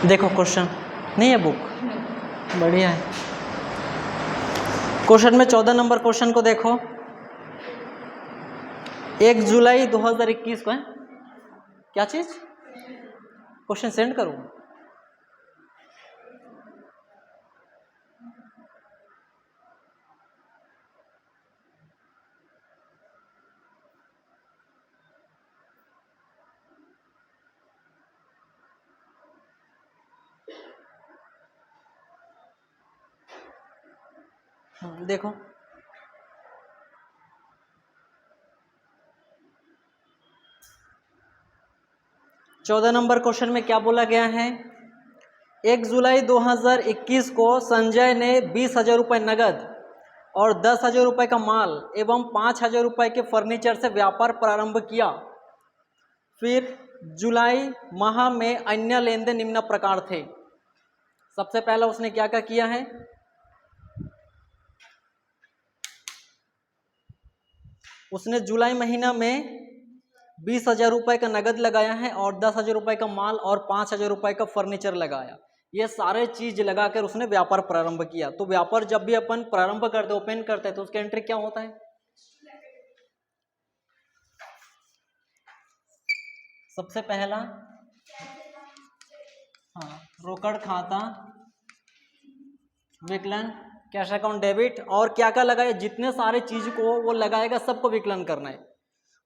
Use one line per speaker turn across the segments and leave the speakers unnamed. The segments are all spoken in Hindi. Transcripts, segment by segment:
देखो क्वेश्चन नहीं है बुक, बढ़िया है। क्वेश्चन में 14 नंबर क्वेश्चन को देखो। 1 जुलाई 2021 को है क्या चीज, क्वेश्चन सेंड करूँ? देखो चौदह नंबर क्वेश्चन में क्या बोला गया है। 1 जुलाई 2021 को संजय ने 20,000 रुपये नगद और 10,000 रुपये का माल एवं 5,000 रुपये के फर्नीचर से व्यापार प्रारंभ किया। फिर जुलाई माह में अन्य लेन देन निम्न प्रकार थे। सबसे पहला उसने क्या क्या किया है, उसने जुलाई महीना में 20,000 रुपये का नगद लगाया है और 10,000 रुपये का माल और 5,000 रुपये का फर्नीचर लगाया। ये सारे चीज लगाकर उसने व्यापार प्रारंभ किया। तो व्यापार जब भी अपन प्रारंभ करते ओपन करते हैं तो उसका एंट्री क्या होता है, सबसे पहला हाँ रोकड़ खाता, विकलन, कैश अकाउंट डेबिट, और क्या क्या लगाए, जितने सारे चीज को वो लगाएगा सबको विकलन करना है।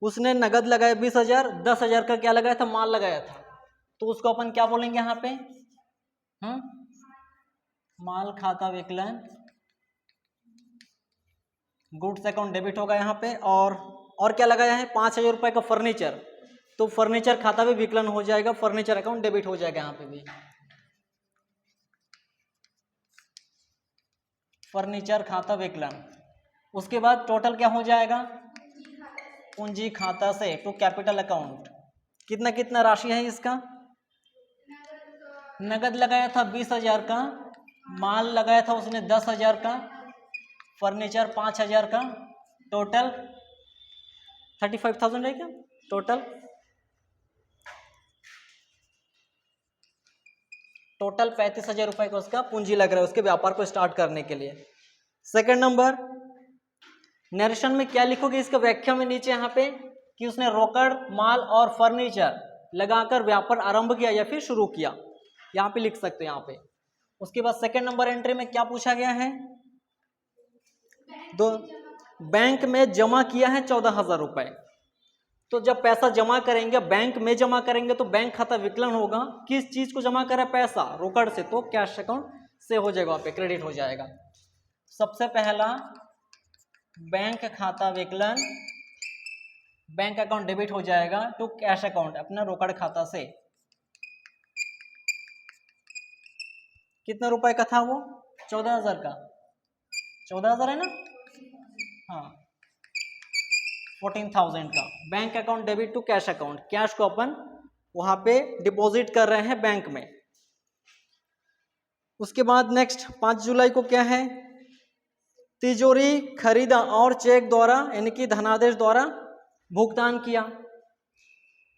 उसने नगद लगाया 20,000, 10,000 का क्या लगाया था, माल लगाया था, तो उसको अपन क्या बोलेंगे यहाँ पे, माल खाता विकलन, गुड्स अकाउंट डेबिट होगा यहाँ पे। और क्या लगाया है, 5,000 रुपये का फर्नीचर, तो फर्नीचर खाता भी विकलन हो जाएगा, फर्नीचर अकाउंट डेबिट हो जाएगा यहाँ पे भी। फर्नीचर खाता विकलन, उसके बाद टोटल क्या हो जाएगा, पूंजी खाता से टू कैपिटल अकाउंट। कितना कितना राशि है इसका, नगद लगाया था 20,000 का, माल लगाया था उसने 10,000 का, फर्नीचर 5,000 का, टोटल 35,000 है क्या, टोटल 35,000 रुपए का उसका पूंजी लग रहा है उसके व्यापार को स्टार्ट करने के लिए। सेकंड नंबर, नरेशन में क्या लिखोगे, इसका व्याख्या में नीचे यहाँ पे कि उसने रोकड़, माल और फर्नीचर लगाकर व्यापार आरंभ किया या फिर शुरू किया, यहाँ पे लिख सकते हैं यहाँ पे। उसके बाद सेकंड नंबर एंट्री में क्या पूछा गया है, दो बैंक में जमा किया है 14,000 रुपए। तो जब पैसा जमा करेंगे, बैंक में जमा करेंगे तो बैंक खाता विकलन होगा। किस चीज को जमा करें, पैसा, रोकड़ से, तो कैश अकाउंट से हो जाएगा, वहां पे क्रेडिट हो जाएगा। सबसे पहला बैंक खाता विकलन, बैंक अकाउंट डेबिट हो जाएगा टू कैश अकाउंट, अपना रोकड़ खाता से। कितना रुपए का था वो, 14,000 का, 14,000 है ना, हाँ 14,000 का bank account debit to cash account. Cash को अपन वहां पे डिपॉजिट कर रहे हैं बैंक में। उसके बाद नेक्स्ट 5 जुलाई को क्या है, तिजोरी खरीदा और चेक द्वारा यानी कि धनादेश द्वारा भुगतान किया।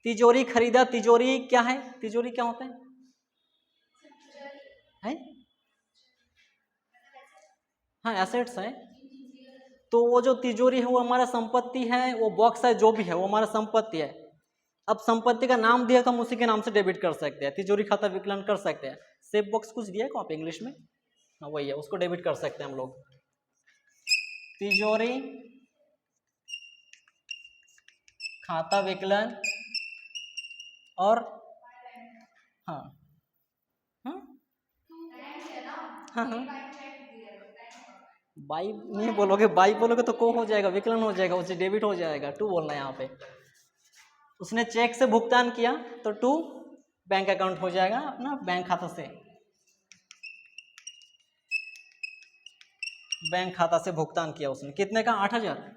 तिजोरी खरीदा, तिजोरी क्या है, तिजोरी क्या होता है? हाँ एसेट्स है। तो वो जो तिजोरी है वो हमारा संपत्ति है, वो बॉक्स है जो भी है वो हमारा संपत्ति है। अब संपत्ति का नाम दिया तो हम उसी के नाम से डेबिट कर सकते हैं, तिजोरी खाता विकलन कर सकते हैं। सेफ बॉक्स कुछ दिया है कॉपी इंग्लिश में, हाँ वही है, उसको डेबिट कर सकते हैं हम लोग। तिजोरी खाता विकलन और हाँ हाँ हाँ हाँ बाई नहीं बोलोगे, बाई बोलोगे तो को हो जाएगा, विकलन हो जाएगा, उसे डेबिट हो जाएगा, टू बोलना है यहाँ पे। उसने चेक से भुगतान किया तो टू बैंक अकाउंट हो जाएगा अपना बैंक खाता से, बैंक खाता से भुगतान किया उसने। कितने का, 8,000,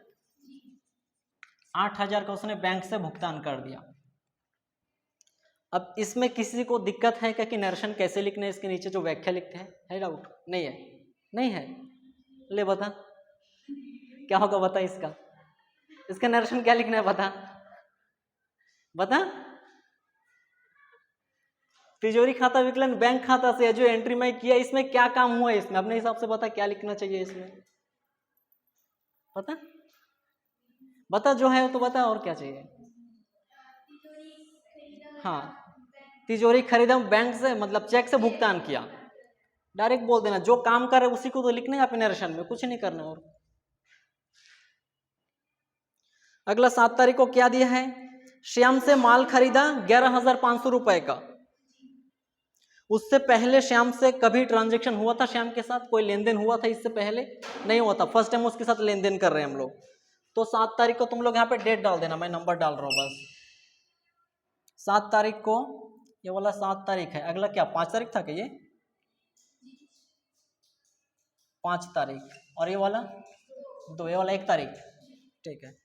8,000 का उसने बैंक से भुगतान कर दिया। अब इसमें किसी को दिक्कत है क्या कि नरेशन कैसे लिखना है, इसके नीचे जो व्याख्या लिखते हैं, है डाउट? नहीं है, नहीं है, ले बता क्या होगा, बता इसका नरेशन क्या लिखना है, बता बता। तिजोरी खाता विकलन बैंक खाता से है, जो एंट्री मैं किया इसमें क्या काम हुआ है, इसमें अपने हिसाब से बता क्या लिखना चाहिए इसमें, पता बता, जो है तो बता, और क्या चाहिए। हाँ, तिजोरी खरीदा बैंक से, मतलब चेक से भुगतान किया, डायरेक्ट बोल देना, जो काम करे उसी को तो लिखना है अपने नरेशन में, कुछ नहीं करना। और अगला 7 तारीख को क्या दिया है, श्याम से माल खरीदा 11,500 रुपए का। उससे पहले श्याम से कभी ट्रांजैक्शन हुआ था, श्याम के साथ कोई लेन देन हुआ था इससे पहले, नहीं हुआ था, फर्स्ट टाइम उसके साथ लेन देन कर रहे हैं हम लोग। तो 7 तारीख को तुम लोग यहाँ पे डेट डाल देना, मैं नंबर डाल रहा हूँ बस। 7 तारीख को, ये वाला 7 तारीख है, अगला क्या 5 तारीख था क्या, ये 5 तारीख, और ये वाला 2, ये वाला 1 तारीख, ठीक है।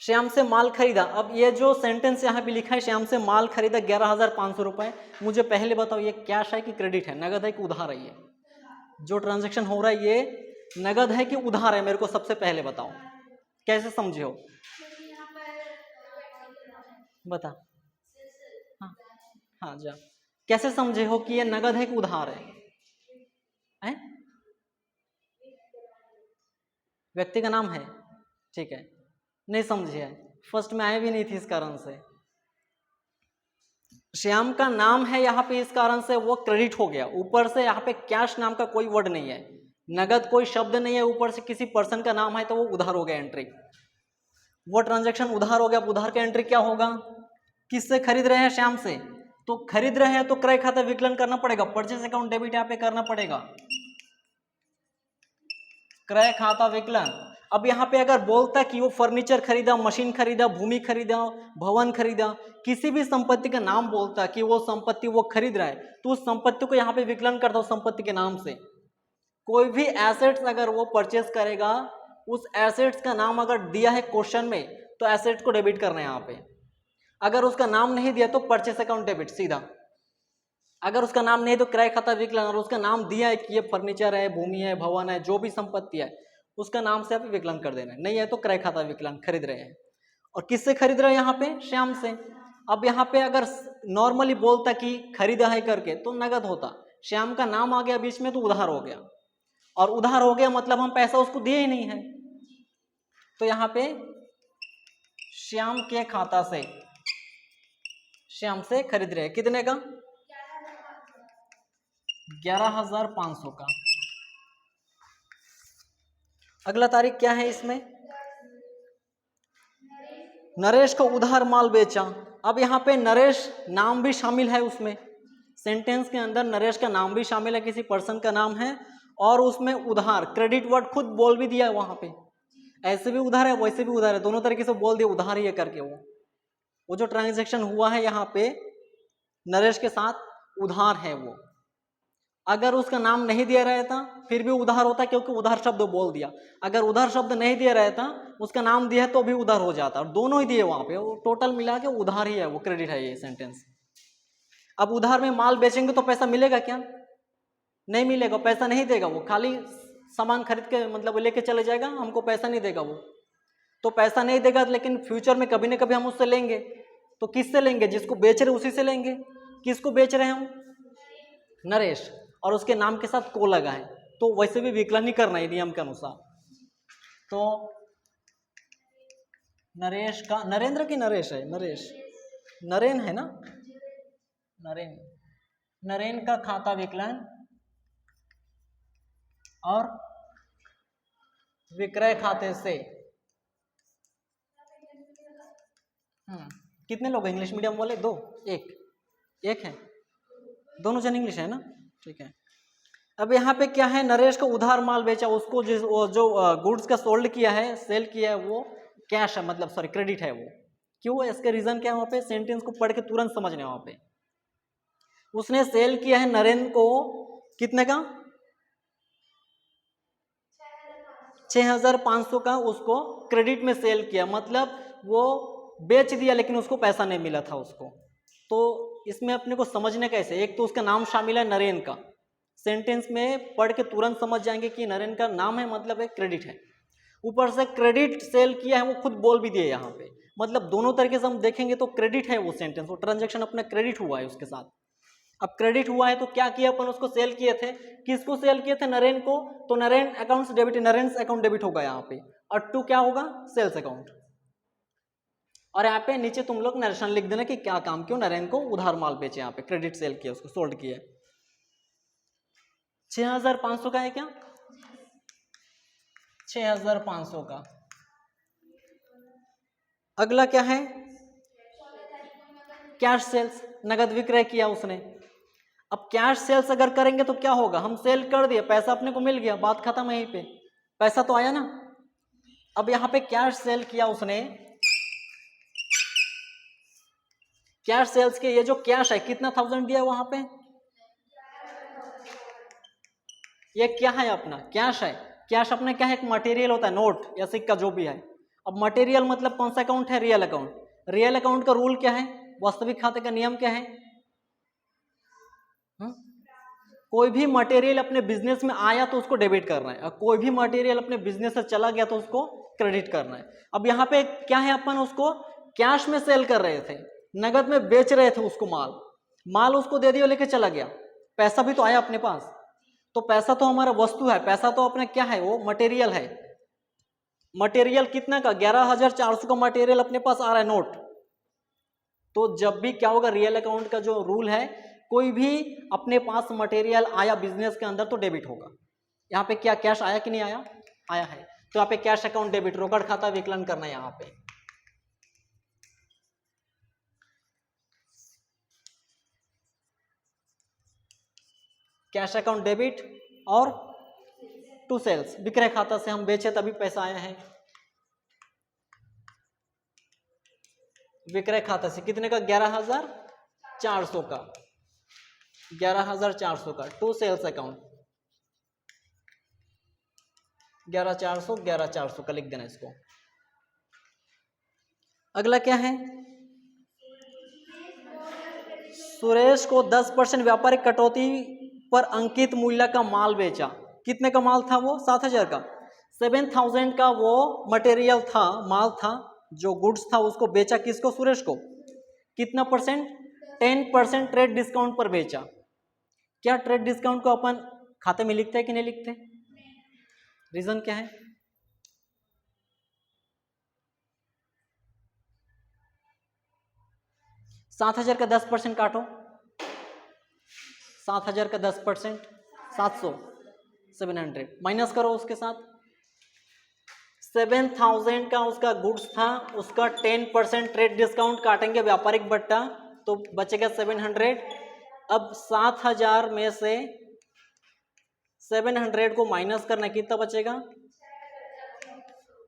श्याम से माल खरीदा, अब ये जो सेंटेंस यहाँ पे लिखा है, श्याम से माल खरीदा 11,500 रुपए, मुझे पहले बताओ ये कैश है कि क्रेडिट है, नगद है कि उधार है, ये जो ट्रांजैक्शन हो रहा है ये नगद है कि उधार है, मेरे को सबसे पहले बताओ, कैसे समझे हो, बता। हाँ हाँ, जा, कैसे समझे हो कि ये नगद है कि उधार है? व्यक्ति का नाम है, ठीक है, नहीं समझे है, फर्स्ट में आए भी नहीं थी इस कारण से। श्याम का नाम है यहाँ पे, इस कारण से वो क्रेडिट हो गया, ऊपर से यहाँ पे कैश नाम का कोई वर्ड नहीं है, नगद कोई शब्द नहीं है, ऊपर से किसी पर्सन का नाम है, तो वो उधार हो गया एंट्री, वो ट्रांजैक्शन उधार हो गया। उधार का एंट्री क्या होगा, किससे खरीद रहे हैं, श्याम से, तो खरीद रहे हैं तो क्रय खाता विकलन करना पड़ेगा, परचेज अकाउंट डेबिट यहाँ पे करना पड़ेगा, क्रय खाता विकलन। अब यहाँ पे अगर बोलता कि वो फर्नीचर खरीदा, मशीन खरीदा, भूमि खरीदा, भवन खरीदा, किसी भी संपत्ति का नाम बोलता कि वो संपत्ति वो खरीद रहा है, तो उस संपत्ति को यहाँ पे विकलन करता हूँ संपत्ति के नाम से। कोई भी एसेट्स अगर वो परचेस करेगा, उस एसेट्स का नाम अगर दिया है क्वेश्चन में, तो एसेट्स को डेबिट करना है यहाँ पे, अगर उसका नाम नहीं दिया तो परचेस अकाउंट डेबिट सीधा, अगर उसका नाम नहीं तो क्रय खाता विकलन, और उसका नाम दिया है कि ये फर्नीचर है, भूमि है, भवन है, जो भी संपत्ति है उसका नाम से आप विकलन कर देना है, नहीं है तो क्रय खाता विकलन, खरीद रहे हैं। और किससे खरीद रहे हैं यहाँ पे, श्याम से। अब यहाँ पे अगर नॉर्मली बोलता कि खरीदा है करके तो नगद होता, श्याम का नाम आ गया बीच में तो उधार हो गया, और उधार हो गया मतलब हम पैसा उसको दिए ही नहीं है, तो यहाँ पे श्याम के खाता से, श्याम से खरीद रहे हैं, कितने का, 11,500 का। अगला तारीख क्या है इसमें, नरेश को उधार माल बेचा। अब यहाँ पे नरेश नाम भी शामिल है उसमें, सेंटेंस के अंदर नरेश का नाम भी शामिल है, किसी पर्सन का नाम है, और उसमें उधार, क्रेडिट वर्ड खुद बोल भी दिया है वहां पे, ऐसे भी उधार है वैसे भी उधार है, दोनों तरीके से बोल दिया उधार ही है करके। वो जो ट्रांजैक्शन हुआ है यहाँ पे नरेश के साथ उधार है वो, अगर उसका नाम नहीं दिया रहता फिर भी उधार होता, क्योंकि उधार शब्द बोल दिया, अगर उधार शब्द नहीं दिया रहता उसका नाम दिया तो भी उधार हो जाता, और दोनों ही दिए वहां पे, वो टोटल मिला के उधार ही है, वो क्रेडिट है ये सेंटेंस। अब उधार में माल बेचेंगे तो पैसा मिलेगा क्या, नहीं मिलेगा, पैसा नहीं देगा, वो खाली सामान खरीद के मतलब लेके चले जाएगा, हमको पैसा नहीं देगा वो, तो पैसा नहीं देगा, लेकिन फ्यूचर में कभी ना कभी हम उससे लेंगे, तो किससे लेंगे, जिसको बेच रहे उसी से लेंगे। किसको बेच रहे हैं हम, नरेश, और उसके नाम के साथ को लगा है, तो वैसे भी विकलन ही करना है नियम के अनुसार। तो नरेश का, नरेंद्र की नरेश है, नरेश, नरेन है ना, नरेन, नरेन का खाता विकलन और विक्रय खाते से, कितने लोग इंग्लिश मीडियम वाले, 2, 1 है, दोनों जन इंग्लिश है ना, ठीक है। अब यहाँ पे क्या है, नरेश को उधार माल बेचा, उसको जो गुड्स का सोल्ड किया है, सेल किया है, वो कैश है, मतलब सॉरी क्रेडिट है वो। क्यों, इसके रीजन क्या है, वहाँ पे सेंटेंस को पढ़ के तुरंत समझने, वहाँ पे उसने सेल किया है नरेन को कितने का, 6,500 का उसको क्रेडिट में सेल किया, मतलब वो बेच दिया लेकिन उसको पैसा नहीं मिला था उसको। तो इसमें अपने को समझने कैसे, एक तो उसका नाम शामिल है नरेन का, सेंटेंस में पढ़ के तुरंत समझ जाएंगे कि नरेन का नाम है मतलब एक क्रेडिट है, ऊपर से क्रेडिट सेल किया है वो खुद बोल भी दिए यहाँ पे, मतलब दोनों तरीके से हम देखेंगे तो क्रेडिट है वो सेंटेंस, वो ट्रांजेक्शन अपना क्रेडिट हुआ है उसके साथ। अब क्रेडिट हुआ है तो क्या किया अपन, उसको सेल किए थे। किसको सेल किए थे? नरेन को। तो Naren account debit, Naren account debit होगा यहाँ पे, और टू क्या होगा? Sales account. और यहाँ पे नीचे तुम लोग नरेशन लिख देना कि क्या काम क्यों नरेन को उधार माल बेचे, यहाँ पे क्रेडिट सेल किया, उसको सोल्ड किया। 6500 का है क्या? 6500 का। अगला क्या है? कैश सेल्स, नगद विक्रय किया उसने। अब कैश सेल्स अगर करेंगे तो क्या होगा? हम सेल कर दिए, पैसा अपने को मिल गया, बात खत्म यहीं पे, पैसा तो आया ना। अब यहाँ पे कैश सेल किया उसने, कैश सेल्स के ये जो कैश है कितना थाउजेंड दिया वहां पे, ये क्या है? अपना कैश है। कैश अपना क्या है? एक मटेरियल होता है, नोट या सिक्का जो भी है। अब मटेरियल मतलब कौन सा अकाउंट है? Real account. रियल अकाउंट का रूल क्या है? वास्तविक खाते का नियम क्या है? कोई भी मटेरियल अपने बिजनेस में आया तो उसको डेबिट करना है, और कोई भी मटेरियल अपने बिजनेस से चला गया तो उसको क्रेडिट करना है। अब यहाँ पे क्या है? अपन उसको कैश में सेल कर रहे थे, नगद में बेच रहे थे उसको, माल उसको दे दिया, लेके चला गया, पैसा भी तो आया अपने पास। तो पैसा तो हमारा वस्तु है, पैसा तो अपने क्या है? वो मटेरियल है। मटेरियल कितना का? 11,400 का मटेरियल अपने पास आ रहा है, नोट। तो जब भी क्या होगा? रियल अकाउंट का जो रूल है, कोई भी अपने पास मटेरियल आया बिजनेस के अंदर तो डेबिट होगा। यहाँ पे क्या कैश आया कि नहीं आया? आया है। तो यहाँ पे कैश अकाउंट डेबिट, रोकड़ खाता विकलन करना है यहाँ पे। कैश अकाउंट डेबिट और टू सेल्स, विक्रय खाता से हम बेचे तभी पैसा आया है। विक्रय खाता से कितने का? 11,400 का, 11,400 का। टू सेल्स अकाउंट 11,400, 11,400 का लिख देना इसको। अगला क्या है? सुरेश को 10% व्यापारिक कटौती पर अंकित मूल्य का माल बेचा। कितने का माल था वो? 7,000 का। 7,000 का वो मटेरियल था, माल था, जो गुड्स था, उसको बेचा किसको? सुरेश को। कितना परसेंट? 10% ट्रेड डिस्काउंट पर बेचा। क्या ट्रेड डिस्काउंट को अपन खाते में लिखते हैं कि नहीं लिखते? रीजन क्या है? सात हजार का 10% काटो, 7,000 का 10%, 700, 700 माइनस करो उसके साथ। 7,000 का उसका गुड्स था, उसका 10% ट्रेड डिस्काउंट काटेंगे व्यापारिक बट्टा, तो बचेगा 700। अब 7,000 में से 700 को माइनस करना, कितना बचेगा?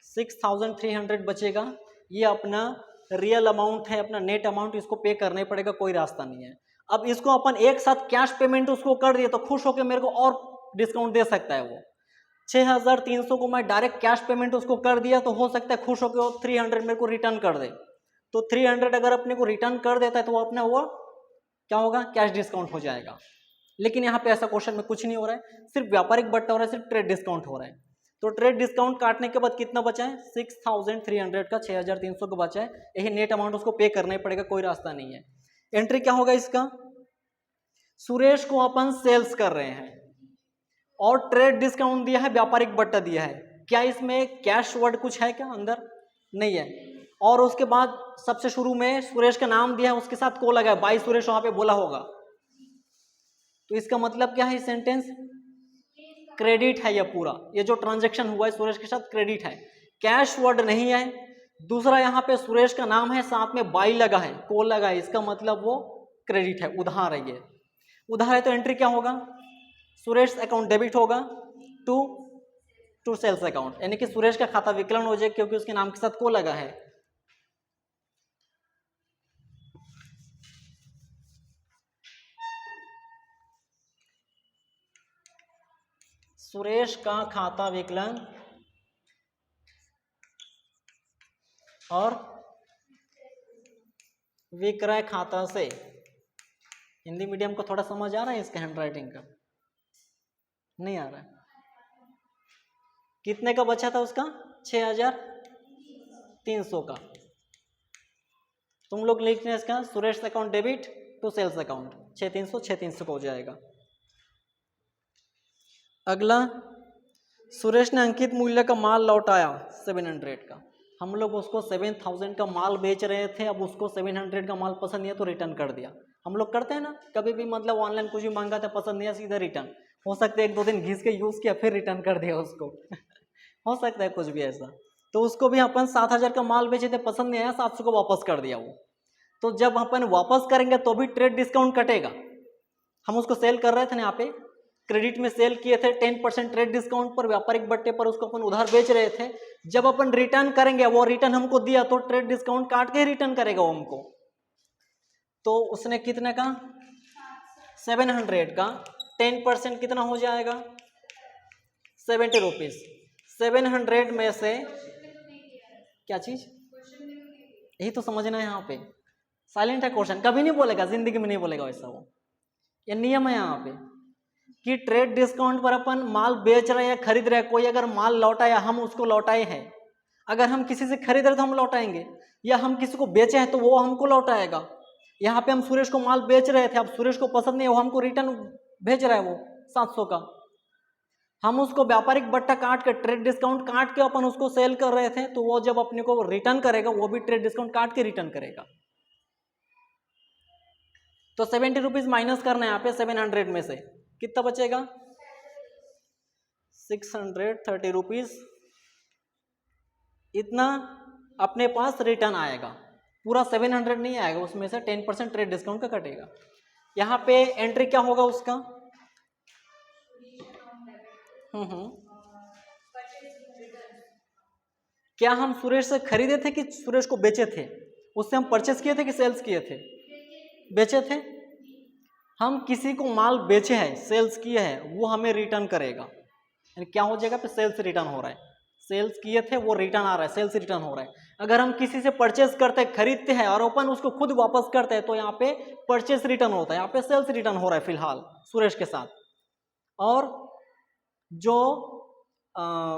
6,300 बचेगा। ये अपना रियल अमाउंट है, अपना नेट अमाउंट, इसको पे करना ही पड़ेगा, कोई रास्ता नहीं है। अब इसको अपन एक साथ कैश पेमेंट उसको कर दिए तो खुश होकर मेरे को और डिस्काउंट दे सकता है वो। 6,300 को मैं डायरेक्ट कैश पेमेंट उसको कर दिया तो हो सकता है खुश होकर वो 300 मेरे को रिटर्न कर दे। तो 300 अगर अपने को रिटर्न कर देता है तो वो अपना वो क्या होगा? कैश डिस्काउंट हो जाएगा। लेकिन यहाँ पे ऐसा क्वेश्चन में कुछ नहीं हो रहा है, सिर्फ व्यापारिक बट्टा हो रहा है, सिर्फ ट्रेड डिस्काउंट हो रहा है। तो ट्रेड डिस्काउंट काटने के बाद कितना बचा है? 6,300 का 6,300 का बचा है, यही नेट अमाउंट उसको पे करना ही पड़ेगा, कोई रास्ता नहीं है। एंट्री क्या होगा इसका? सुरेश को अपन सेल्स कर रहे हैं और ट्रेड डिस्काउंट दिया है, व्यापारिक बट्टा दिया है। क्या इसमें कैश वर्ड कुछ है क्या अंदर? नहीं है। और उसके बाद सबसे शुरू में सुरेश का नाम दिया है, उसके साथ को लगा है, बाई सुरेश वहां पे बोला होगा। तो इसका मतलब क्या है? सेंटेंस क्रेडिट है। यह पूरा ये जो ट्रांजैक्शन हुआ है सुरेश के साथ क्रेडिट है, कैश वर्ड नहीं है। दूसरा यहाँ पे सुरेश का नाम है, साथ में बाई लगा है, को लगा है, इसका मतलब वो क्रेडिट है, उधार है। ये उधार है तो एंट्री क्या होगा? सुरेश अकाउंट डेबिट होगा टू सेल्स अकाउंट, यानी कि सुरेश का खाता विकलन हो जाएगा क्योंकि उसके नाम के साथ को लगा है। सुरेश का खाता विकलन और विक्रय खाता से। हिंदी मीडियम को थोड़ा समझ आ रहा है इसका हैंड राइटिंग का? नहीं आ रहा है। कितने का बचा था उसका? 6,300 का। तुम लोग लिखने इसका Suresh account debit to sales account 6300 हो जाएगा। अगला, सुरेश ने अंकित मूल्य का माल लौटाया 700 का। हम लोग उसको 7000 का माल बेच रहे थे, अब उसको 700 का माल पसंद नहीं है तो रिटर्न कर दिया। हम लोग करते हैं ना कभी भी, मतलब ऑनलाइन कुछ भी मांगा था, पसंद नहीं है सीधा रिटर्न। हो सकता है 1-2 दिन घिस के यूज़ किया फिर रिटर्न कर दिया उसको हो सकता है कुछ भी ऐसा। तो उसको भी अपन 7000 का माल बेचे थे, पसंद नहीं आया, 700 को वापस कर दिया वो। तो जब अपन वापस करेंगे तो भी ट्रेड डिस्काउंट कटेगा। हम उसको सेल कर रहे थे ना, यहाँ पे क्रेडिट में सेल किए थे 10% ट्रेड डिस्काउंट पर, व्यापारिक बट्टे पर उसको अपन उधार बेच रहे थे। जब अपन रिटर्न करेंगे, वो रिटर्न हमको दिया तो ट्रेड डिस्काउंट काट के रिटर्न करेगा वो हमको। तो उसने कितने का 700 का 10% कितना हो जाएगा 70 रुपीज। 700 में से क्या चीज, यही तो समझना है। यहाँ पे साइलेंट है क्वेश्चन, कभी नहीं बोलेगा जिंदगी में, नहीं बोलेगा वैसा वो। ये नियम है यहाँ पे कि ट्रेड डिस्काउंट पर अपन माल बेच रहे हैं, खरीद रहे हैं। कोई अगर माल लौटाया, हम उसको लौटाए हैं। अगर हम किसी से खरीद रहे तो हम लौटाएंगे, या हम किसी को बेचे हैं तो वो हमको लौटाएगा। यहाँ पे हम सुरेश को माल बेच रहे थे, अब सुरेश को पसंद नहीं है, वो हमको रिटर्न भेज रहा है वो 700 का। हम उसको व्यापारिक बट्टा काट के, ट्रेड डिस्काउंट काट के अपन उसको सेल कर रहे थे, तो वो जब अपने को रिटर्न करेगा वो भी ट्रेड डिस्काउंट काट के रिटर्न करेगा। तो 70 रुपीज माइनस करना है यहाँ पे 700 में से, कितना बचेगा 630 रुपीज। इतना अपने पास रिटर्न आएगा, पूरा 700 नहीं आएगा, उसमें से 10% ट्रेड डिस्काउंट का कटेगा। यहाँ पे एंट्री क्या होगा उसका, क्या हम सुरेश से खरीदे थे कि सुरेश को बेचे थे? उससे हम परचेस किए थे कि सेल्स किए थे? बेचे थे। हम किसी को माल बेचे हैं, सेल्स किए हैं, वो हमें रिटर्न करेगा। यानी क्या हो जाएगा, पे सेल्स रिटर्न हो रहा है। सेल्स किए थे, वो रिटर्न आ रहा है, सेल्स रिटर्न हो रहा है। अगर हम किसी से परचेस करते हैं, खरीदते हैं और अपन उसको खुद वापस करते हैं, तो यहाँ पे परचेस रिटर्न होता है, यहाँ पे सेल्स रिटर्न हो रहा है फिलहाल सुरेश के साथ। और जो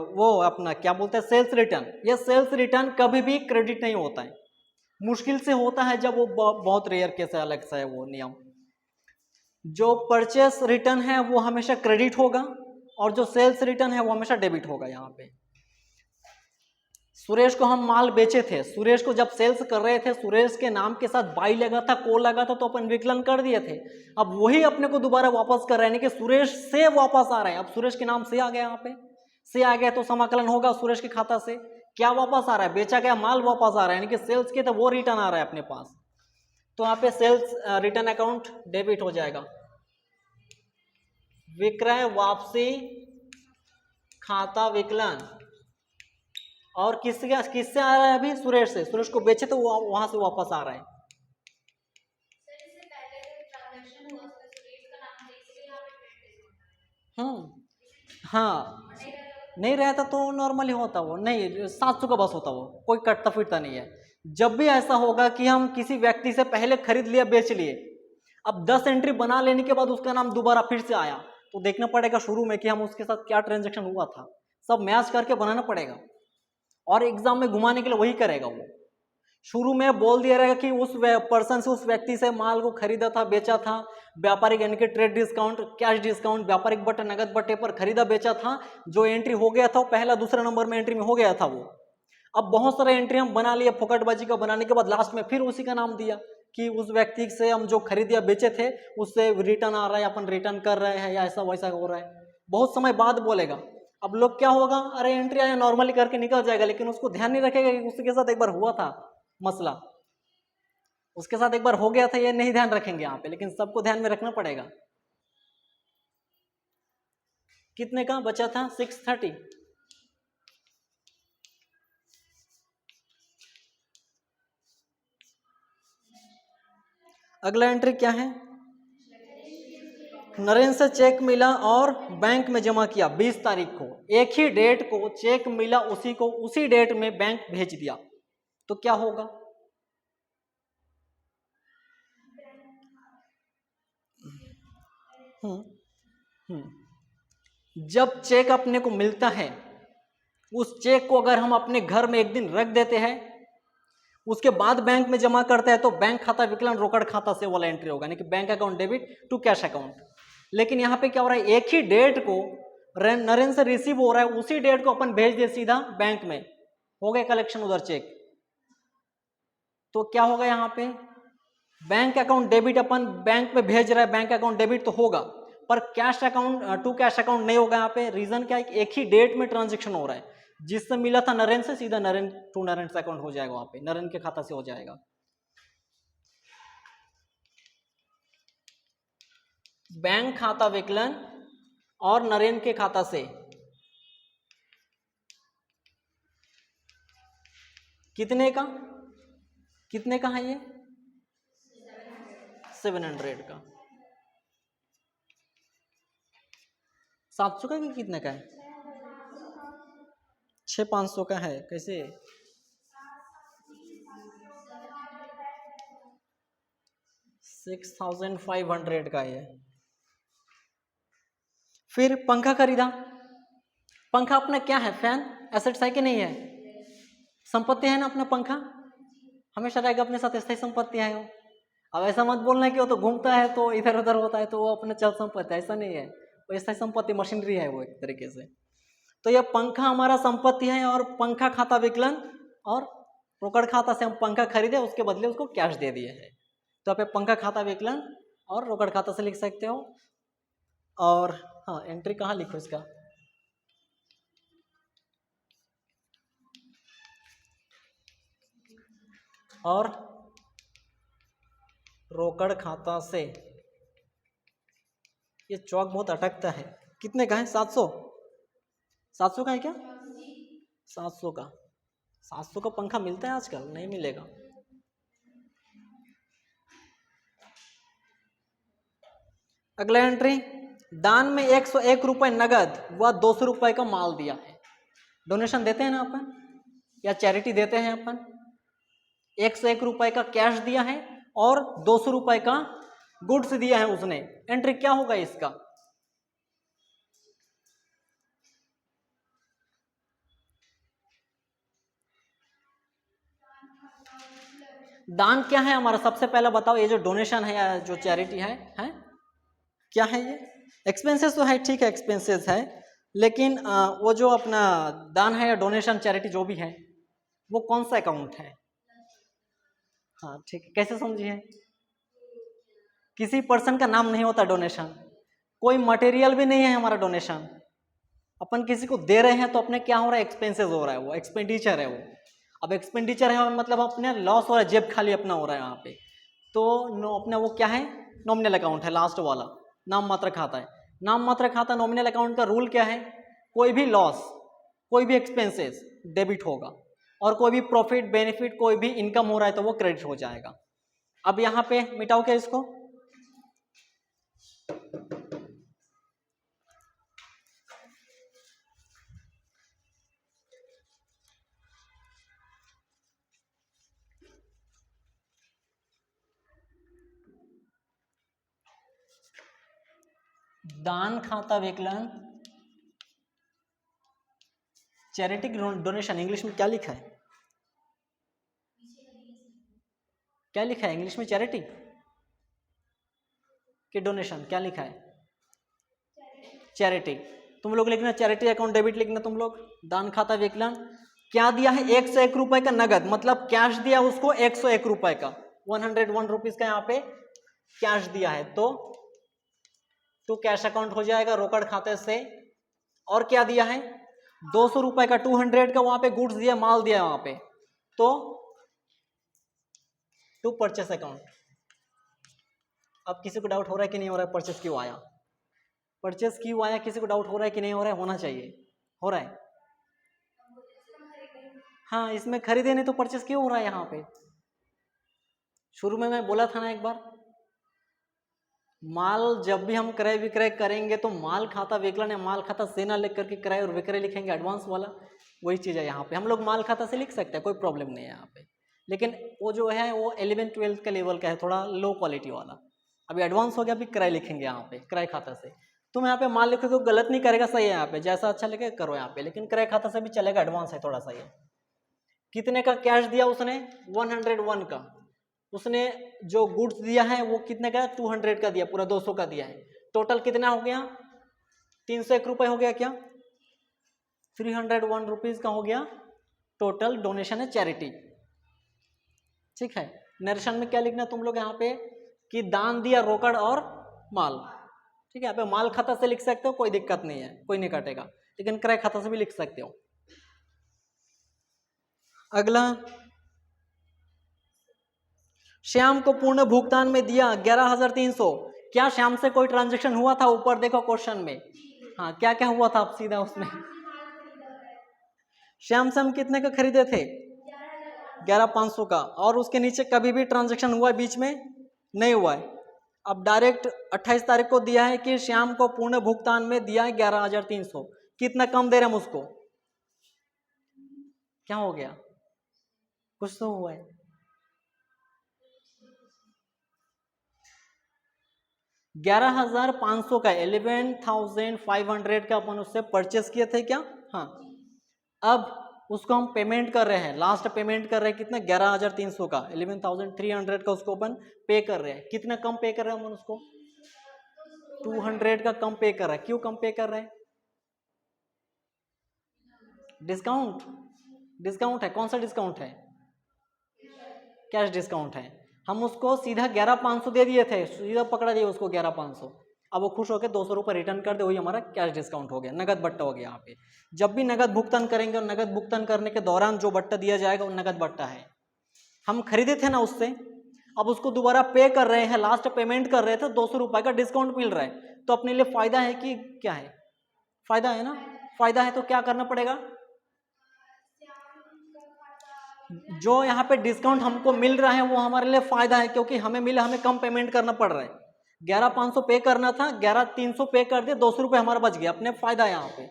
वो अपना क्या बोलते हैं सेल्स रिटर्न, ये सेल्स रिटर्न कभी भी क्रेडिट नहीं होता है, मुश्किल से होता है, जब वो बहुत रेयर केस है, अलग सा है वो नियम। जो परचेस रिटर्न है वो हमेशा क्रेडिट होगा, और जो सेल्स रिटर्न है वो हमेशा डेबिट होगा। यहाँ पे सुरेश को हम माल बेचे थे, सुरेश को जब सेल्स कर रहे थे, सुरेश के नाम के साथ बाई लगा था, को लगा था, तो अपन विकलन कर दिए थे। अब वही अपने को दोबारा वापस कर रहे हैं, कि सुरेश से वापस आ रहे हैं। अब सुरेश के नाम से आ गया, यहाँ पे से आ गया तो समाकलन होगा सुरेश के खाता से। क्या वापस आ रहा है, बेचा गया माल वापस आ रहा है, यानी कि सेल्स के तो वो रिटर्न आ रहा है अपने पास। तो यहाँ पे सेल्स रिटर्न अकाउंट डेबिट हो जाएगा। विक्रय वापसी खाता विकलन, और किससे आ रहा है अभी, सुरेश से। सुरेश को बेचे तो वो वहां से वापस आ रहा है। हाँ, नहीं रहता तो नॉर्मली होता वो, नहीं 700 का बस होता वो, कोई कटता फिरता नहीं है। जब भी ऐसा होगा कि हम किसी व्यक्ति से पहले खरीद लिया, बेच लिए, अब 10 एंट्री बना लेने के बाद उसका नाम दोबारा फिर से आया, तो देखना पड़ेगा शुरू में कि हम उसके साथ क्या ट्रांजेक्शन हुआ था, सब मैच करके बनाना पड़ेगा। और एग्जाम में घुमाने के लिए वही करेगा वो। शुरू में बोल दिया रहेगा कि उस पर्सन से, उस व्यक्ति से माल को खरीदा था, बेचा था, व्यापारिक यानी कि ट्रेड डिस्काउंट, कैश डिस्काउंट, व्यापारिक बट्टे, नगद बट्टे पर खरीदा बेचा था। जो एंट्री हो गया था वो पहला दूसरा नंबर में एंट्री में हो गया था वो। अब बहुत सारे एंट्री हम बना लिए, फुकटबाजी का बनाने के बाद लास्ट में फिर उसी का नाम दिया कि उस व्यक्ति से हम जो खरीद या बेचे थे उससे रिटर्न आ रहा है, अपन रिटर्न कर रहे हैं, या ऐसा वैसा हो रहा है। बहुत समय बाद बोलेगा। अब लोग क्या होगा, अरे एंट्री आया नॉर्मली करके निकल जाएगा, लेकिन उसको ध्यान नहीं रखेगा कि उसके साथ एक बार हुआ था मसला, उसके साथ एक बार हो गया था, ये नहीं ध्यान रखेंगे यहाँ पे, लेकिन सबको ध्यान में रखना पड़ेगा। कितने का बचा था 630। अगला एंट्री क्या है, नरेंद्र से चेक मिला और बैंक में जमा किया 20 तारीख को, एक ही डेट को चेक मिला, उसी को उसी डेट में बैंक भेज दिया, तो क्या होगा। जब चेक अपने को मिलता है, उस चेक को अगर हम अपने घर में एक दिन रख देते हैं, उसके बाद बैंक में जमा करता है तो बैंक खाता विकलन रोकड़ खाता से वाला एंट्री होगा, यानी कि bank account debit to cash account. लेकिन यहाँ पे क्या हो रहा है, एक ही डेट को नरेंद्र से रिसीव हो रहा है, उसी डेट को अपन भेज दे सीधा बैंक में, हो गया कलेक्शन उधर चेक। तो क्या होगा यहाँ पे, बैंक अकाउंट डेबिट अपन बैंक में भेज रहा है, बैंक अकाउंट डेबिट तो होगा, पर cash account to cash account नहीं होगा। यहाँ पे रीजन क्या है, एक ही डेट में ट्रांजेक्शन हो रहा है, जिससे मिला था नरेंद्र से सीधा नरेंद्र टू नरेंद्र अकाउंट हो जाएगा, वहां पे नरेंद्र के खाता से हो जाएगा। बैंक खाता विकलन और नरेंद्र के खाता से कितने का है ये 700 का, 700 का कि कितने का है, 6500 का है। कैसे 6500 का है। फिर पंखा खरीदा, पंखा अपना क्या है, फैन एसेट्स है कि नहीं है, संपत्ति है ना अपना पंखा, हमेशा रहेगा अपने साथ, स्थायी संपत्ति है वो। अब ऐसा मत बोलना कि वो तो घूमता है तो इधर उधर होता है तो वो अपने चल संपत्ति, ऐसा नहीं है, वो स्थायी संपत्ति मशीनरी है वो एक तरीके से। तो यह पंखा हमारा संपत्ति है और पंखा खाता विकलन और रोकड़ खाता से हम पंखा खरीदे, उसके बदले उसको कैश दे दिए है। तो आप पंखा खाता विकलन और रोकड़ खाता से लिख सकते हो। और हाँ, एंट्री कहाँ लिखो इसका, और रोकड़ खाता से, ये चौक बहुत अटकता है, कितने का है, 700 का है क्या, 700 का, 700 का पंखा मिलता है आजकल, नहीं मिलेगा। अगला एंट्री, दान में 101 रुपए नगद व 200 रुपए का माल दिया है। डोनेशन देते हैं ना अपन या चैरिटी देते हैं अपन, 101 रुपए का कैश दिया है और 200 रुपए का गुड्स दिया है उसने। एंट्री क्या होगा इसका, दान क्या है हमारा, सबसे पहला बताओ, ये जो डोनेशन है या जो चैरिटी है क्या है ये, एक्सपेंसेस तो है, ठीक है एक्सपेंसेस है, लेकिन वो जो अपना दान है या डोनेशन चैरिटी जो भी है वो कौन सा अकाउंट है, हाँ ठीक है, कैसे समझिए, किसी पर्सन का नाम नहीं होता डोनेशन, कोई मटेरियल भी नहीं है हमारा डोनेशन, अपन किसी को दे रहे हैं तो अपने क्या हो रहा है, एक्सपेंसेस हो रहा है, वो एक्सपेंडिचर है वो। अब एक्सपेंडिचर है मतलब अपने लॉस हो रहा है, जेब खाली अपना हो रहा है यहाँ पे, तो अपना वो क्या है, नॉमिनल अकाउंट है, लास्ट वाला नाम मात्र खाता है। नाम मात्र खाता नॉमिनल अकाउंट का रूल क्या है, कोई भी लॉस, कोई भी एक्सपेंसेस डेबिट होगा और कोई भी प्रॉफिट बेनिफिट कोई भी इनकम हो रहा है तो वो क्रेडिट हो जाएगा। अब यहाँ पे मिटाओ क्या इसको, दान खाता विकलन चैरिटी डोनेशन, इंग्लिश में क्या लिखा है, क्या लिखा है इंग्लिश में, चैरिटी कि डोनेशन, क्या लिखा है, चैरिटी। तुम लोग लिखना चैरिटी अकाउंट डेबिट लिखना तुम लोग। दान खाता विकलन क्या दिया है, 101 रुपए का नगद, मतलब कैश दिया उसको 101 रुपए का, 101 रुपीज का यहाँ पे कैश दिया है, तो कैश अकाउंट हो जाएगा रोकड़ खाते से। और क्या दिया है, 200 रुपए का, 200 का वहां पे गुड्स दिया, माल दिया वहां पे, तो टू परचेस अकाउंट। अब किसी को डाउट हो रहा है कि नहीं हो रहा है, परचेस क्यों आया, परचेस क्यों आया, किसी को डाउट हो रहा है कि नहीं हो रहा है, होना चाहिए, हो रहा है, हाँ इसमें खरीदे नहीं तो परचेस क्यों हो रहा है यहाँ पे। शुरू में मैं बोला था ना एक बार, माल जब भी हम क्रय विक्रय करेंगे तो माल खाता विकलन या माल खाता से ना लिख करके क्रय और विक्रय लिखेंगे एडवांस वाला, वही चीज़ है यहाँ पे। हम लोग माल खाता से लिख सकते हैं, कोई प्रॉब्लम नहीं है यहाँ पे, लेकिन वो जो है वो 11-12 के लेवल का है, थोड़ा लो क्वालिटी वाला। अभी एडवांस हो गया, अभी क्रय लिखेंगे यहाँ पे, क्रय खाता से। तुम यहाँ पे माल लिखोगे गलत नहीं करेगा, सही है यहाँ पे, जैसा अच्छा लगे करो यहाँ पे, लेकिन क्रय खाता से भी चलेगा, एडवांस है थोड़ा सा ये। कितने का कैश दिया उसने? 101 का। उसने जो गुड्स दिया है वो कितने का? 200 का दिया, पूरा 200 का दिया है। टोटल कितना हो गया? 301 रुपये हो गया क्या? 301 रुपीज का हो गया टोटल डोनेशन है चैरिटी। ठीक है, नरेशन में क्या लिखना तुम लोग यहाँ पे कि दान दिया रोकड़ और माल। ठीक है, यहाँ पे माल खाता से लिख सकते हो, कोई दिक्कत नहीं है, कोई नहीं काटेगा, लेकिन क्रय खाता से भी लिख सकते हो। अगला, श्याम को पूर्ण भुगतान में दिया 11,300। क्या श्याम से कोई ट्रांजेक्शन हुआ था? ऊपर देखो क्वेश्चन में। हाँ, क्या क्या हुआ था आप सीधा उसमें। श्याम से हम कितने का खरीदे थे? 11,500 का। और उसके नीचे कभी भी ट्रांजेक्शन हुआ है बीच में? नहीं हुआ है। अब डायरेक्ट 28 तारीख को दिया है कि श्याम को पूर्ण भुगतान में दिया है 11,300। कितना कम दे रहे हम उसको? क्या हो गया? कुछ तो हुआ है। 11,500 का, 11,500 का अपन उससे परचेस किए थे क्या? हाँ। अब उसको हम पेमेंट कर रहे हैं, लास्ट पेमेंट कर रहे हैं कितना? 11,300 का, 11,300 का उसको अपन पे कर रहे हैं। कितना कम पे कर रहे हैं हम उसको? 200 का कम पे कर रहे हैं। क्यों कम पे कर रहे हैं? डिस्काउंट, डिस्काउंट है। कौन सा डिस्काउंट है? कैश डिस्काउंट है। हम उसको सीधा 11,500 दे दिए थे, सीधा पकड़ा दिया उसको 11,500। अब वो खुश होकर 200 रुपये रिटर्न कर दे, वही हमारा कैश डिस्काउंट हो गया, नगद बट्टा हो गया। यहाँ पे जब भी नगद भुगतान करेंगे और नगद भुगतान करने के दौरान जो बट्टा दिया जाएगा वो नगद बट्टा है। हम खरीदे थे ना उससे, अब उसको दोबारा पे कर रहे हैं, लास्ट पेमेंट कर रहे थे, 200 रुपये का डिस्काउंट मिल रहा है, तो अपने लिए फायदा है कि क्या है? फायदा है ना। फायदा है तो क्या करना पड़ेगा? जो यहाँ पे डिस्काउंट हमको मिल रहा है वो हमारे लिए फायदा है, क्योंकि हमें मिला, हमें कम पेमेंट करना पड़ रहा है। 11,500 पे करना था, 11,300 पे कर दिया, 200 रुपये हमारा बच गया, अपने फायदा है यहाँ पे।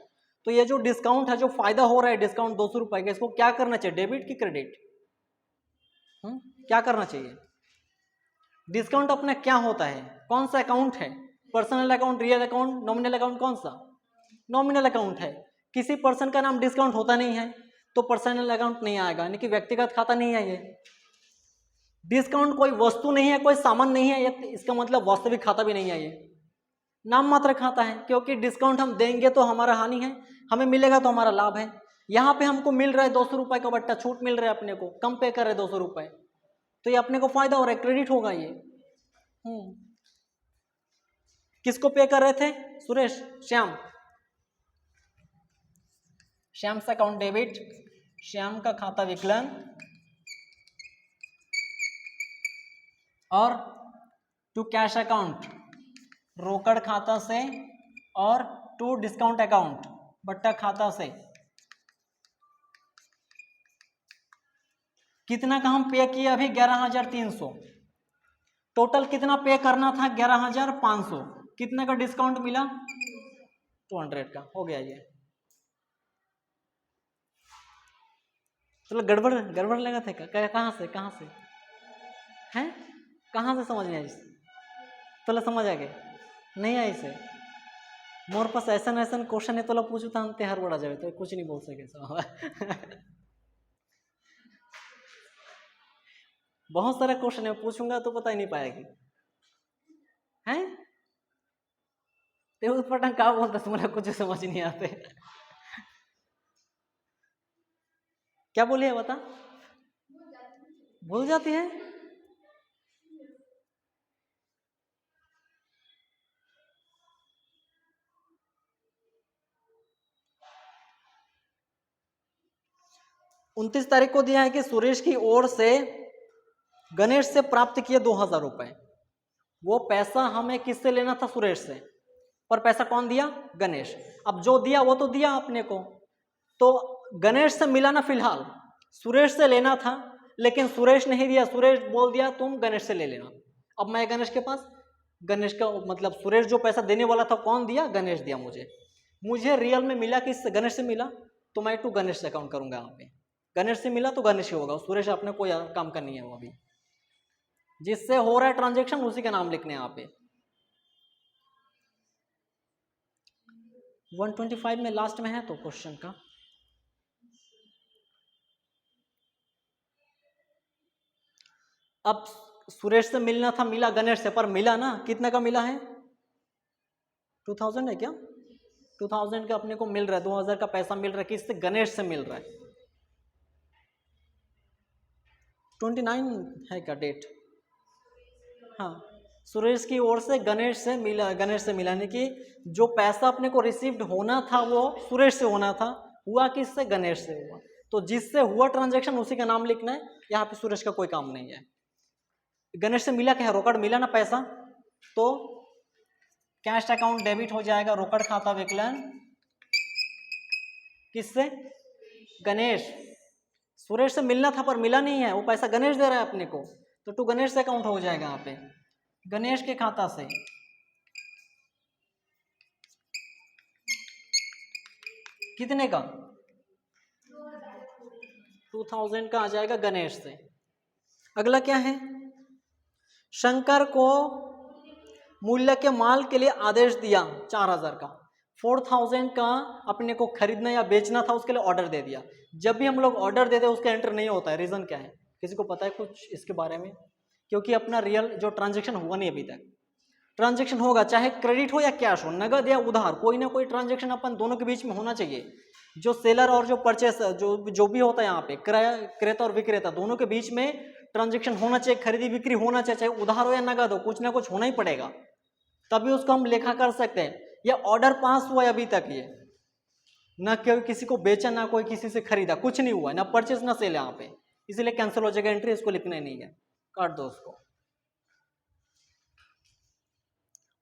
तो ये जो डिस्काउंट है, जो फायदा हो रहा है डिस्काउंट 200 रुपये का, इसको क्या करना चाहिए? डेबिट की क्रेडिट? क्या करना चाहिए? डिस्काउंट अपना क्या होता है? कौन सा अकाउंट है? Personal account, real account, nominal account? कौन सा? नॉमिनल अकाउंट है। किसी पर्सन का नाम डिस्काउंट होता नहीं है तो पर्सनल अकाउंट नहीं आएगा, यानी कि व्यक्तिगत खाता नहीं है ये। डिस्काउंट कोई वस्तु नहीं है, कोई सामान नहीं है, ये इसका मतलब वास्तविक खाता भी नहीं है, ये नाम मात्र खाता है। क्योंकि डिस्काउंट हम देंगे तो हमारा हानि है, हमें मिलेगा तो हमारा लाभ है। यहाँ पे हमको मिल रहा है 200 रुपये का बट्टा, छूट मिल रहा है अपने को, कम पे कर रहे 200 रुपये, तो ये अपने को फायदा हो रहा है, क्रेडिट होगा ये। किसको पे कर रहे थे? सुरेश, श्याम। श्याम से अकाउंट डेबिट, श्याम का खाता विकलन, और टू कैश अकाउंट रोकड़ खाता से, और टू डिस्काउंट अकाउंट बट्टा खाता से। कितना का हम पे किए अभी? 11,300। टोटल कितना पे करना था? 11,500। कितने का डिस्काउंट मिला? 200 का हो गया ये। चलो गड़बड़ गड़बड़ लगा था क्या? कहाँ से हैं? कहाँ से समझ में आई? तो समझ आ गए? नहीं आई से मोर पास ऐसा ऐसा क्वेश्चन है तो पूछू तो हम हर बड़ा जाए तो कुछ नहीं बोल सके। बहुत सारा क्वेश्चन है, पूछूंगा तो पता ही नहीं पाएगी। हैं ते उस पटन क्या बोलता, तुम्हारा कुछ समझ नहीं आते। क्या बोलिए बता? भूल जाती है? उनतीस तारीख को दिया है कि सुरेश की ओर से गणेश से प्राप्त किए 2,000 रुपए। वो पैसा हमें किससे लेना था? सुरेश से। पर पैसा कौन दिया? गणेश। अब जो दिया वो तो दिया अपने को, तो गणेश से मिला ना फिलहाल, सुरेश से लेना था, लेकिन सुरेश नहीं दिया। सुरेश बोल दिया तुम गणेश से ले लेना। अब मैं गणेश के पास, गणेश का मतलब सुरेश जो पैसा देने वाला था कौन दिया? गणेश दिया मुझे रियल में मिला कि गणेश से मिला, तो मैं टू गणेश से अकाउंट करूंगा यहाँ पे। गणेश से मिला तो गणेश ही होगा, सुरेश अपने कोई काम का नहीं है वो अभी। जिससे हो रहा है ट्रांजेक्शन उसी का नाम लिखने यहाँ पे। 125 में लास्ट में है तो क्वेश्चन का अब सुरेश से मिलना था, मिला गणेश से, पर मिला ना, कितने का मिला है? 2000 है क्या? 2000 का अपने को मिल रहा है, 2000 का पैसा मिल रहा है, किससे? गणेश से मिल रहा है। 29 है क्या डेट? हाँ, सुरेश की ओर से गणेश से मिला, गणेश से मिला, यानी कि जो पैसा अपने को रिसीव्ड होना था वो सुरेश से होना था, हुआ किससे? गणेश से हुआ। तो जिससे हुआ ट्रांजैक्शन उसी का नाम लिखना है, यहाँ पे सुरेश का कोई काम नहीं है। गणेश से मिला क्या है? रोकड़ मिला ना पैसा, तो कैश अकाउंट डेबिट हो जाएगा, रोकड़ खाता विकलन किससे? गणेश। सुरेश से मिलना था पर मिला नहीं है, वो पैसा गणेश दे रहा है अपने को, तो टू गणेश से अकाउंट हो जाएगा यहाँ पे, गणेश के खाता से। कितने का? 2000 का आ जाएगा गणेश से। अगला क्या है? शंकर को मूल्य के माल के लिए आदेश दिया 4000 का, 4000 का अपने को खरीदना या बेचना था, उसके लिए ऑर्डर दे दिया। जब भी हम लोग ऑर्डर देते हैं उसका एंटर नहीं होता है, रीजन क्या है? किसी को पता है कुछ इसके बारे में? क्योंकि अपना रियल जो ट्रांजैक्शन हुआ नहीं अभी तक। ट्रांजैक्शन होगा चाहे क्रेडिट हो या कैश हो, नगद या उधार, कोई ना कोई ट्रांजैक्शन अपन दोनों के बीच में होना चाहिए। जो सेलर और जो परचेस जो भी होता है यहाँ पे, क्रेता और विक्रेता दोनों के बीच में ट्रांजैक्शन होना चाहिए, खरीदी बिक्री होना चाहिए, चाहे उधार हो या नगद हो, कुछ ना कुछ होना ही पड़ेगा, तभी उसको हम लेखा कर सकते हैं। या ऑर्डर पास हुआ है अभी तक, ये ना कोई किसी को बेचा, ना कोई किसी से खरीदा, कुछ नहीं हुआ है, ना परचेस ना सेल यहाँ पे, इसलिए कैंसिल हो जाएगा एंट्री, इसको लिखना ही नहीं है, काट दो उसको।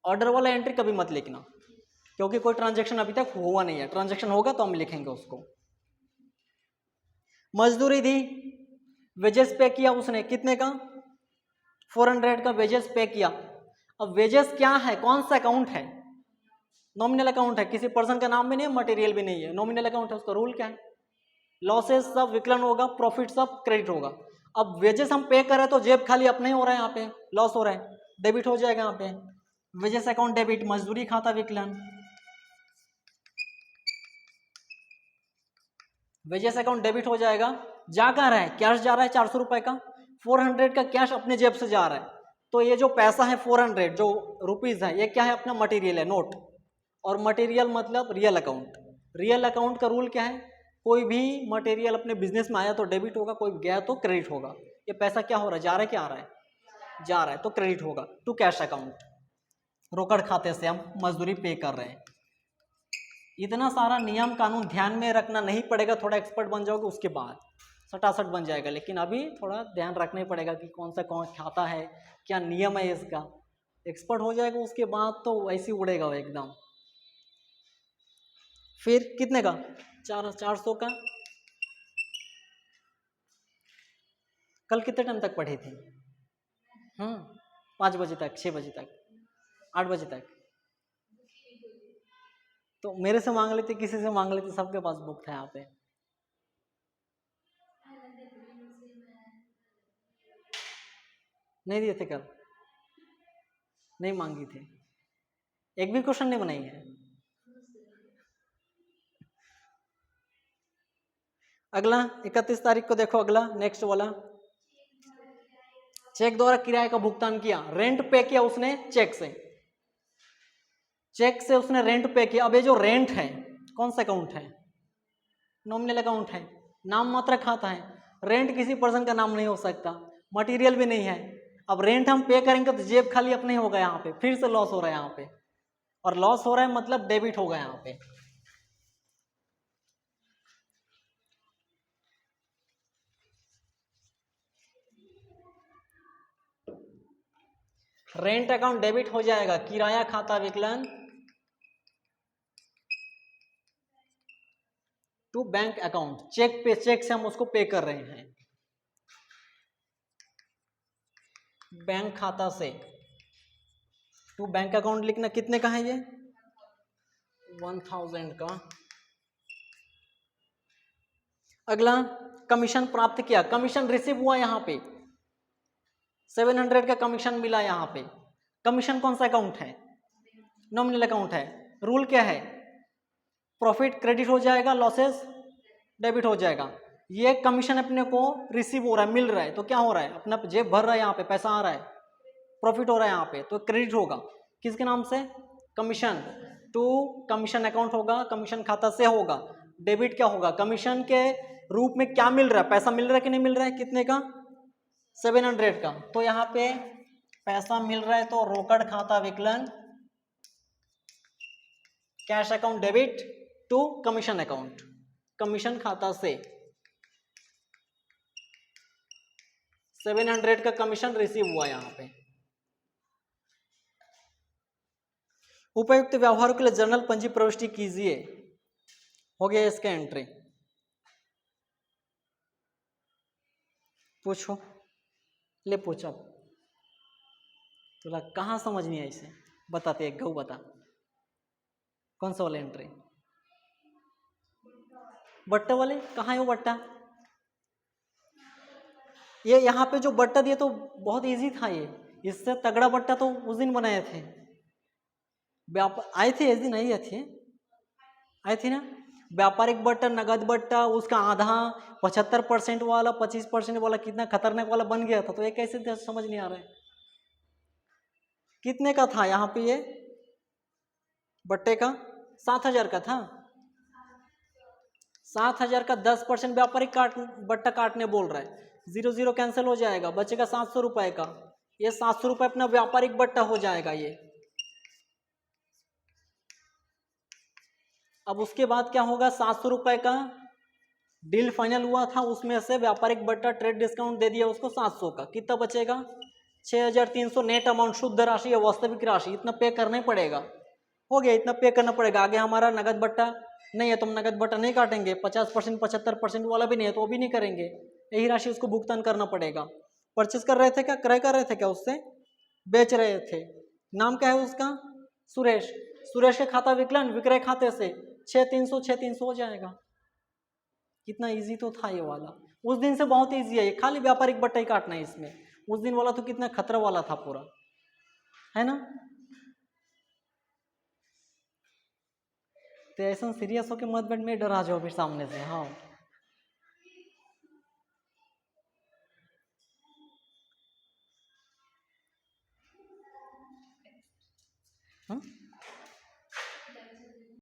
ऑर्डर वाला एंट्री कभी मत लिखना, क्योंकि कोई ट्रांजैक्शन अभी तक हुआ नहीं है, ट्रांजैक्शन होगा तो हम लिखेंगे उसको। मजदूरी दी, वेजेस पे किया उसने, कितने का? 400 का वेजेस पे किया। अब वेजेस क्या है, कौन सा अकाउंट है? नॉमिनल अकाउंट है, किसी पर्सन का नाम भी नहीं है, मटेरियल भी नहीं है, नॉमिनल अकाउंट है। उसका रूल क्या है? लॉसेस सब विकलन होगा, प्रॉफिट सब क्रेडिट होगा। अब वेजेस हम पे कर रहे हैं तो जेब खाली अपने ही हो रहा है, यहाँ पे लॉस हो रहा है, डेबिट हो जाएगा यहाँ पे, वेजेस अकाउंट डेबिट, मजदूरी खाता विकलन, वेजेस अकाउंट डेबिट हो जाएगा। जा कहाँ रहा है? कैश जा रहा है 400 रुपए का, 400 का कैश अपने जेब से जा रहा है, तो ये जो पैसा है 400 जो रुपीज है, ये क्या है? अपना मटेरियल है, नोट। और मटेरियल मतलब रियल अकाउंट। रियल अकाउंट का रूल क्या है? कोई भी मटेरियल अपने बिजनेस में आया तो डेबिट होगा, कोई गया तो क्रेडिट होगा। ये पैसा क्या हो रहा है? जा रहा है, क्या आ रहा है? जा रहा है, तो क्रेडिट होगा टू कैश अकाउंट। रोकड़ खाते से हम मजदूरी पे कर रहे हैं। इतना सारा नियम कानून ध्यान में रखना नहीं पड़ेगा, थोड़ा एक्सपर्ट बन जाओगे उसके बाद सटासट बन जाएगा, लेकिन अभी थोड़ा ध्यान रखना ही पड़ेगा कि कौन खाता है, क्या नियम है इसका। एक्सपर्ट हो जाएगा उसके बाद तो वैसे ही उड़ेगा वो एकदम। फिर कितने का? 400 का। कल कितने टाइम तक पढ़े थे? 5 बजे तक, 6 बजे तक, 8 बजे तक। तो मेरे से मांग लेते, किसी से मांग लेते, सबके पास बुक था यहाँ पे। नहीं दिए थे कल? नहीं मांगी थी, एक भी क्वेश्चन नहीं बनाई है। अगला 31 तारीख को देखो, अगला नेक्स्ट वाला, चेक द्वारा किराए का भुगतान किया, रेंट पे किया उसने चेक से, चेक से उसने रेंट पे किया। अब ये जो रेंट है कौन सा अकाउंट है? नॉमिनल अकाउंट है, नाम मात्र खाता है। रेंट किसी पर्सन का नाम नहीं हो सकता, मटेरियल भी नहीं है। अब रेंट हम पे करेंगे तो जेब खाली अपने ही होगा, यहाँ पे फिर से लॉस हो रहा है यहाँ पे, और लॉस हो रहा है मतलब डेबिट होगा यहाँ पे। रेंट अकाउंट डेबिट हो जाएगा, किराया खाता विकलन टू बैंक अकाउंट, चेक पे, चेक से हम उसको पे कर रहे हैं, बैंक खाता से टू बैंक अकाउंट लिखना। कितने का है ये? 1000 का। अगला कमीशन प्राप्त किया, कमीशन रिसीव हुआ, यहाँ पे 700 का कमीशन मिला यहाँ पे। कमीशन कौन सा अकाउंट है? नॉमिनल अकाउंट है। रूल क्या है? प्रॉफिट क्रेडिट हो जाएगा, लॉसेस डेबिट हो जाएगा। ये कमीशन अपने को रिसीव हो रहा है, मिल रहा है, तो क्या हो रहा है, अपना जेब भर रहा है, यहाँ पे पैसा आ रहा है, प्रॉफिट हो रहा है यहाँ पे, तो क्रेडिट होगा किसके नाम से, कमीशन टू कमीशन अकाउंट होगा, कमीशन खाता से होगा। डेबिट क्या होगा, कमीशन के रूप में क्या मिल रहा है, पैसा मिल रहा है कि नहीं मिल रहा है, कितने का, 700 का। तो यहाँ पे पैसा मिल रहा है तो रोकड़ खाता विकलन cash account debit to commission account, commission खाता से 700 का कमीशन रिसीव हुआ यहाँ पे। उपयुक्त व्यवहारों के लिए जर्नल पंजी प्रविष्टि कीजिए, हो गया इसका एंट्री। पूछो, ले पूछो, तुला कहाँ समझ नहीं आई इसे, बताते एक गऊ बता, कौन सा वाला एंट्री, बट्टा वाले, कहाँ है वो बट्टा, ये यहाँ पे जो बट्टा दिया तो बहुत इजी था, ये इससे तगड़ा बट्टा तो उस दिन बनाए थे, आए थे इस दिन, नहीं आए थे ना, व्यापारिक बट्टा, नगद बट्टा, उसका आधा 75% वाला, 25% वाला, कितना खतरनाक वाला बन गया था। तो ये कैसे समझ नहीं आ रहा है, कितने का था यहाँ पे ये बट्टे का, 7000 का था, 7000 का 10% व्यापारिक बट्टा काटने बोल रहा है, 0 कैंसिल हो जाएगा, बचेगा 700 रुपए का, ये 700 रुपए अपना व्यापारिक बट्टा हो जाएगा ये। अब उसके बाद क्या होगा, 700 रुपए का डील फाइनल हुआ था, उसमें से व्यापारिक बट्टा ट्रेड डिस्काउंट दे दिया उसको 700 का, कितना बचेगा, 6300 नेट अमाउंट, शुद्ध राशि या वास्तविक राशि, इतना पे करना ही पड़ेगा, हो गया, इतना पे करना पड़ेगा। आगे हमारा नगद बट्टा नहीं है तो हम नगद बट्टा नहीं काटेंगे, 50% 75% वाला भी नहीं है तो वो भी नहीं करेंगे, यही राशि उसको भुगतान करना पड़ेगा। परचेस कर रहे थे क्या, क्रय कर रहे थे क्या, उससे बेच रहे थे, नाम क्या है उसका, सुरेश, सुरेश के खाता विकलन विक्रय खाते से 6300 हो जाएगा। कितना इजी तो था ये वाला, उस दिन से बहुत इजी है ये, खाली व्यापारिक बट्टा ही काटना है इसमें, उस दिन वाला तो कितना खतरा वाला था पूरा, है ना। तो ऐसा सीरियस होके मत बैठ, में डरा जाओ फिर सामने से, हाँ